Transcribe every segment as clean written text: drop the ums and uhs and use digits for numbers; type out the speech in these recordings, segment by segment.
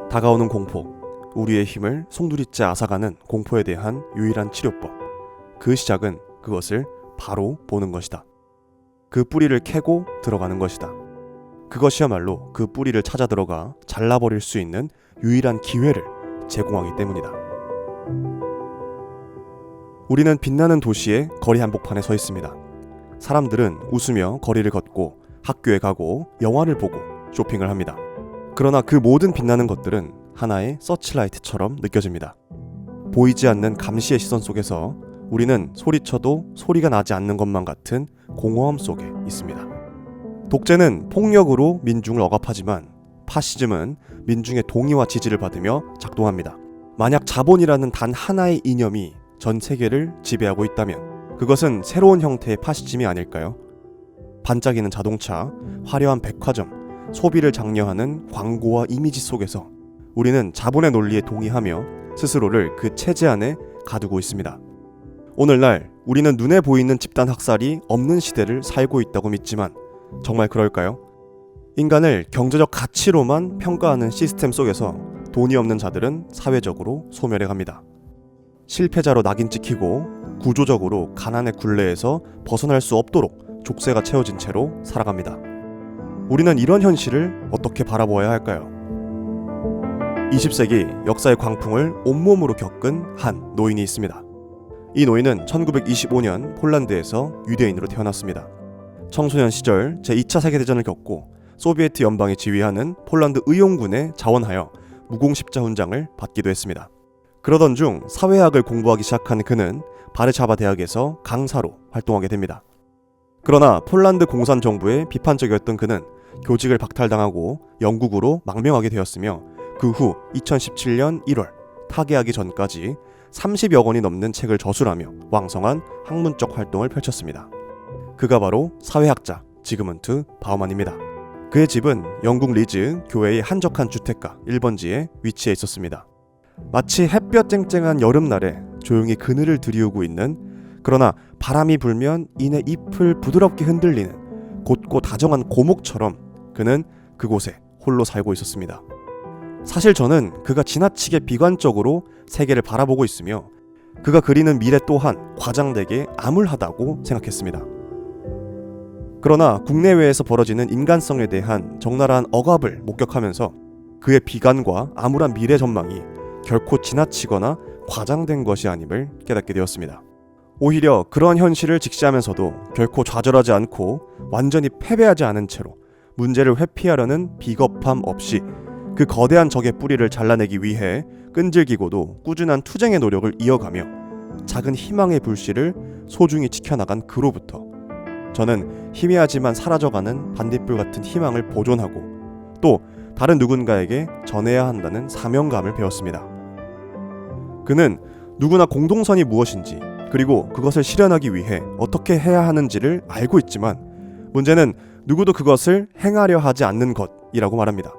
다가오는 공포, 우리의 힘을 송두리째 앗아가는 공포에 대한 유일한 치료법. 그 시작은 그것을 바로 보는 것이다. 그 뿌리를 캐고 들어가는 것이다. 그것이야말로 그 뿌리를 찾아 들어가 잘라버릴 수 있는 유일한 기회를 제공하기 때문이다. 우리는 빛나는 도시의 거리 한복판에 서 있습니다. 사람들은 웃으며 거리를 걷고 학교에 가고 영화를 보고 쇼핑을 합니다. 그러나 그 모든 빛나는 것들은 하나의 서치라이트처럼 느껴집니다. 보이지 않는 감시의 시선 속에서 우리는 소리쳐도 소리가 나지 않는 것만 같은 공허함 속에 있습니다. 독재는 폭력으로 민중을 억압하지만 파시즘은 민중의 동의와 지지를 받으며 작동합니다. 만약 자본이라는 단 하나의 이념이 전 세계를 지배하고 있다면 그것은 새로운 형태의 파시즘이 아닐까요? 반짝이는 자동차, 화려한 백화점, 소비를 장려하는 광고와 이미지 속에서 우리는 자본의 논리에 동의하며 스스로를 그 체제 안에 가두고 있습니다. 오늘날 우리는 눈에 보이는 집단 학살이 없는 시대를 살고 있다고 믿지만 정말 그럴까요? 인간을 경제적 가치로만 평가하는 시스템 속에서 돈이 없는 자들은 사회적으로 소멸해갑니다. 실패자로 낙인 찍히고 구조적으로 가난의 굴레에서 벗어날 수 없도록 족쇄가 채워진 채로 살아갑니다. 우리는 이런 현실을 어떻게 바라보아야 할까요? 20세기 역사의 광풍을 온몸으로 겪은 한 노인이 있습니다. 이 노인은 1925년 폴란드에서 유대인으로 태어났습니다. 청소년 시절 제2차 세계대전을 겪고 소비에트 연방이 지휘하는 폴란드 의용군에 자원하여 무공십자 훈장을 받기도 했습니다. 그러던 중 사회학을 공부하기 시작한 그는 바르샤바 대학에서 강사로 활동하게 됩니다. 그러나 폴란드 공산 정부에 비판적이었던 그는 교직을 박탈당하고 영국으로 망명하게 되었으며 그 후 2017년 1월 타계하기 전까지 30여 권이 넘는 책을 저술하며 왕성한 학문적 활동을 펼쳤습니다. 그가 바로 사회학자 지그문트 바우만입니다. 그의 집은 영국 리즈 교외의 한적한 주택가 1번지에 위치해 있었습니다. 마치 햇볕 쨍쨍한 여름날에 조용히 그늘을 들이우고 있는, 그러나 바람이 불면 이내 잎을 부드럽게 흔들리는 곧고 다정한 고목처럼 그는 그곳에 홀로 살고 있었습니다. 사실 저는 그가 지나치게 비관적으로 세계를 바라보고 있으며 그가 그리는 미래 또한 과장되게 암울하다고 생각했습니다. 그러나 국내외에서 벌어지는 인간성에 대한 적나라한 억압을 목격하면서 그의 비관과 암울한 미래 전망이 결코 지나치거나 과장된 것이 아님을 깨닫게 되었습니다. 오히려 그러한 현실을 직시하면서도 결코 좌절하지 않고 완전히 패배하지 않은 채로 문제를 회피하려는 비겁함 없이 그 거대한 적의 뿌리를 잘라내기 위해 끈질기고도 꾸준한 투쟁의 노력을 이어가며 작은 희망의 불씨를 소중히 지켜나간 그로부터 저는 희미하지만 사라져가는 반딧불 같은 희망을 보존하고 또 다른 누군가에게 전해야 한다는 사명감을 배웠습니다. 그는 누구나 공동선이 무엇인지 그리고 그것을 실현하기 위해 어떻게 해야 하는지를 알고 있지만 문제는 누구도 그것을 행하려 하지 않는 것이라고 말합니다.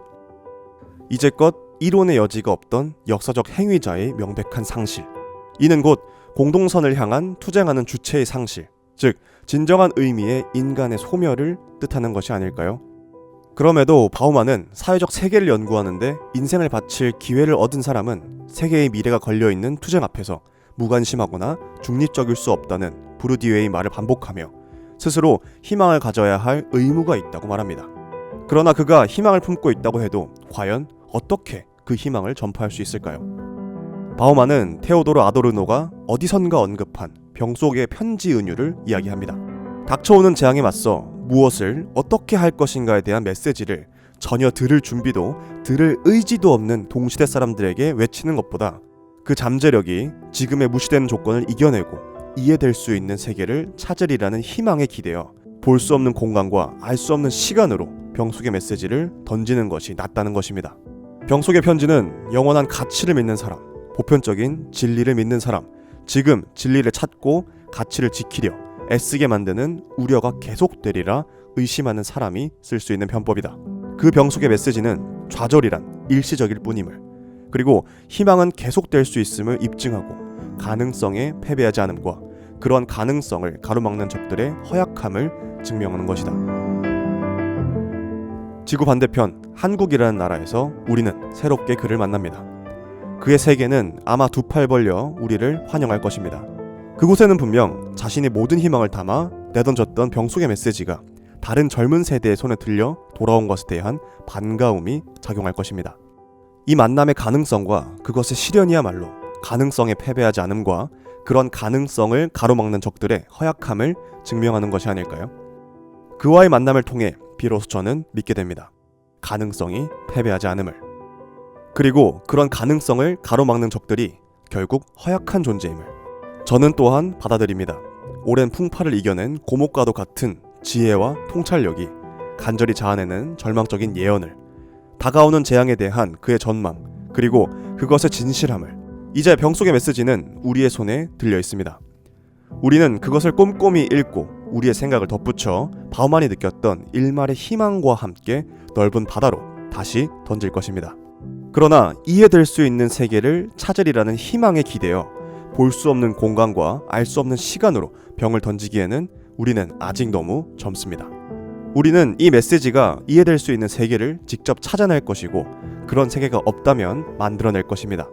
이제껏 이론의 여지가 없던 역사적 행위자의 명백한 상실, 이는 곧 공동선을 향한 투쟁하는 주체의 상실, 즉 진정한 의미의 인간의 소멸을 뜻하는 것이 아닐까요? 그럼에도 바우만은 사회적 세계를 연구하는데 인생을 바칠 기회를 얻은 사람은 세계의 미래가 걸려있는 투쟁 앞에서 무관심하거나 중립적일 수 없다는 부르디유의 말을 반복하며 스스로 희망을 가져야 할 의무가 있다고 말합니다. 그러나 그가 희망을 품고 있다고 해도 과연 어떻게 그 희망을 전파할 수 있을까요? 바우만은 테오도르 아도르노가 어디선가 언급한 병 속의 편지 은유를 이야기합니다. 닥쳐오는 재앙에 맞서 무엇을 어떻게 할 것인가에 대한 메시지를 전혀 들을 준비도 들을 의지도 없는 동시대 사람들에게 외치는 것보다 그 잠재력이 지금의 무시된 조건을 이겨내고 이해될 수 있는 세계를 찾으리라는 희망에 기대어 볼 수 없는 공간과 알 수 없는 시간으로 병 속의 메시지를 던지는 것이 낫다는 것입니다. 병 속의 편지는 영원한 가치를 믿는 사람, 보편적인 진리를 믿는 사람, 지금 진리를 찾고 가치를 지키려 애쓰게 만드는 우려가 계속되리라 의심하는 사람이 쓸 수 있는 편법이다. 그 병 속의 메시지는 좌절이란 일시적일 뿐임을, 그리고 희망은 계속될 수 있음을 입증하고 가능성에 패배하지 않음과 그러한 가능성을 가로막는 적들의 허약함을 증명하는 것이다. 지구 반대편 한국이라는 나라에서 우리는 새롭게 그를 만납니다. 그의 세계는 아마 두 팔 벌려 우리를 환영할 것입니다. 그곳에는 분명 자신의 모든 희망을 담아 내던졌던 병속의 메시지가 다른 젊은 세대의 손에 들려 돌아온 것에 대한 반가움이 작용할 것입니다. 이 만남의 가능성과 그것의 실현이야말로 가능성에 패배하지 않음과 그런 가능성을 가로막는 적들의 허약함을 증명하는 것이 아닐까요? 그와의 만남을 통해 비로소 저는 믿게 됩니다. 가능성이 패배하지 않음을. 그리고 그런 가능성을 가로막는 적들이 결국 허약한 존재임을 저는 또한 받아들입니다. 오랜 풍파를 이겨낸 고목과도 같은 지혜와 통찰력이 간절히 자아내는 절망적인 예언을, 다가오는 재앙에 대한 그의 전망, 그리고 그것의 진실함을 이제 병속의 메시지는 우리의 손에 들려 있습니다. 우리는 그것을 꼼꼼히 읽고 우리의 생각을 덧붙여 바우만이 느꼈던 일말의 희망과 함께 넓은 바다로 다시 던질 것입니다. 그러나 이해될 수 있는 세계를 찾으리라는 희망에 기대어 볼 수 없는 공간과 알 수 없는 시간으로 병을 던지기에는 우리는 아직 너무 젊습니다. 우리는 이 메시지가 이해될 수 있는 세계를 직접 찾아낼 것이고 그런 세계가 없다면 만들어낼 것입니다.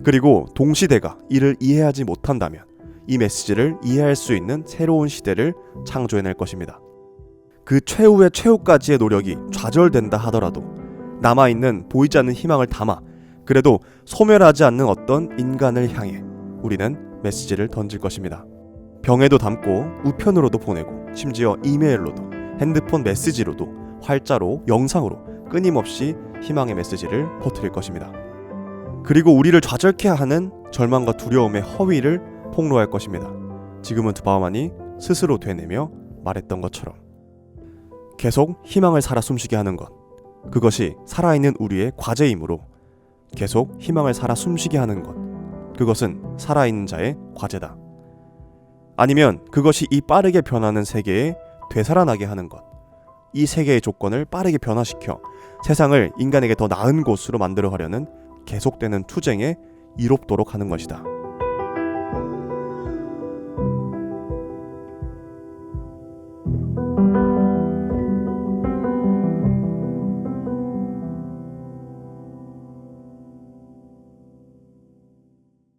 그리고 동시대가 이를 이해하지 못한다면 이 메시지를 이해할 수 있는 새로운 시대를 창조해낼 것입니다. 그 최후의 최후까지의 노력이 좌절된다 하더라도 남아있는 보이지 않는 희망을 담아 그래도 소멸하지 않는 어떤 인간을 향해 우리는 메시지를 던질 것입니다. 병에도 담고 우편으로도 보내고 심지어 이메일로도 핸드폰 메시지로도 활자로 영상으로 끊임없이 희망의 메시지를 퍼뜨릴 것입니다. 그리고 우리를 좌절케 하는 절망과 두려움의 허위를 폭로할 것입니다. 지금은 바우만이 스스로 되뇌며 말했던 것처럼 계속 희망을 살아 숨쉬게 하는 것, 그것이 살아있는 우리의 과제이므로 계속 희망을 살아 숨쉬게 하는 것, 그것은 살아있는 자의 과제다. 아니면 그것이 이 빠르게 변하는 세계에 되살아나게 하는 것, 이 세계의 조건을 빠르게 변화시켜 세상을 인간에게 더 나은 곳으로 만들어 가려는 계속되는 투쟁에 이롭도록 하는 것이다.